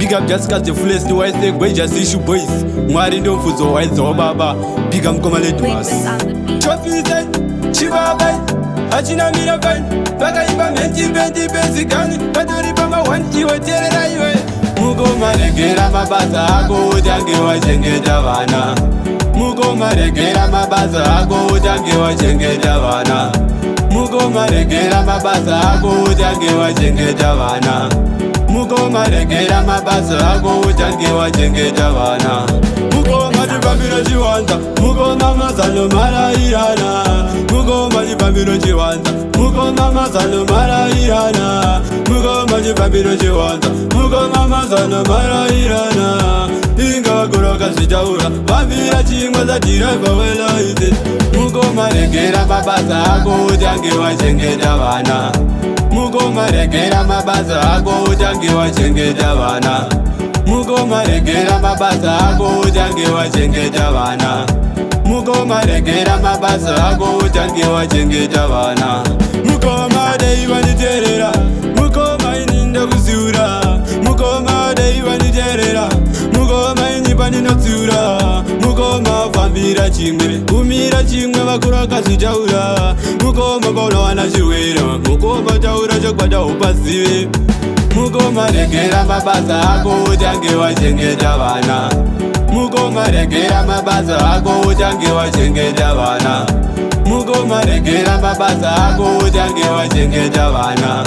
Big up just cause the fullest white thing, we just issue boys. Mwari ndo mfuzo white zo baba. Big up koma letu mas. Chofite, chibabai, achina mira fine. Baka iba menti venti bezi gani. Paduri pama one iwe terera iwe. Mugo maregera mabasa ako ujange wachengeta vana. Mugo maregera mabasa ako ujange wachengeta vana. Mugo maregera mabasa ako ujange wachengeta vana. Mugo maregera mabasa ako ujange wachengeta vana. Mugo malipambiro chiwanza, mugo mamazalo marairana. Mugo malipambiro chiwanza, mugo mamazalo marairana. Mugo malipambiro chiwanza, mugo mamazalo marairana. Inga kuroka sijaura, wavira chingwa za driver wela ite. Mugo maregera mabasa ako ujange wachengeta vana. Mugo maregera mabasa ako ujange wachengeta vana. Mugo maregera mabasa ako ujange wachengeta vana. Mugo maregera mabasa ako ujange wachengeta vana. Mugo madei waniterera, mugo maininda kuziura. Mugo madei waniterera, mugo mainipa ninotsura. Mugo mafambira chimwe, kumira chimwe vakura kasijaura. Mugo mabaula wana chiwera, mugo mataura chokwata upasive. Mugo maregera mabasa ako ujange wachengeta vana. Mugo maregera mabasa ako ujange wachengeta vana. Mugo maregera mabasa ako ujange wachengeta vana.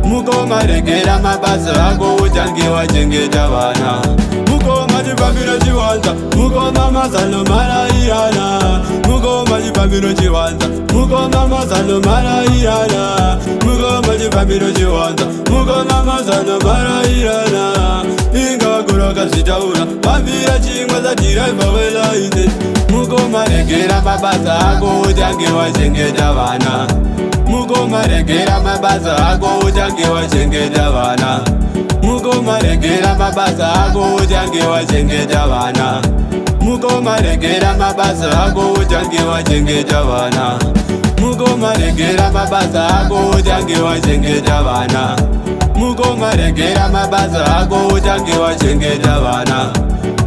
Mugo maregera mabasa ako ujange wachengeta vana. Mugo malipambiro chiwanza, mugo mamazalo marairana. Mugo malipambiro chiwanza, mugo mamazalo marairana. Mugo malipambiro chiwanza, mugo mamazalo marairana. Inga kuroka sijaura, wavira chingwa za driver wela ite. Mugo maregera mabasa ako ujange wachengeta vana. Mugo maregera mabasa ako ujange wachengeta vana. Mugo maregera mabasa ako ujange wachengeta vana. Mugo maregera mabasa ako ujange wachengeta vana. Mugo maregera mabasa ako ujange wachengeta vana. Mugo maregera mabasa ako ujange wachengeta vana.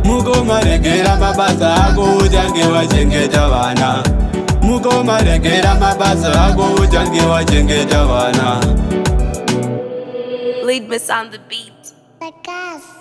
Mugo maregera mabasa ako ujange wachengeta vana. Mugo maregera mabasa ako ujange wachengeta vana. Lead Miss on the beat. The gas.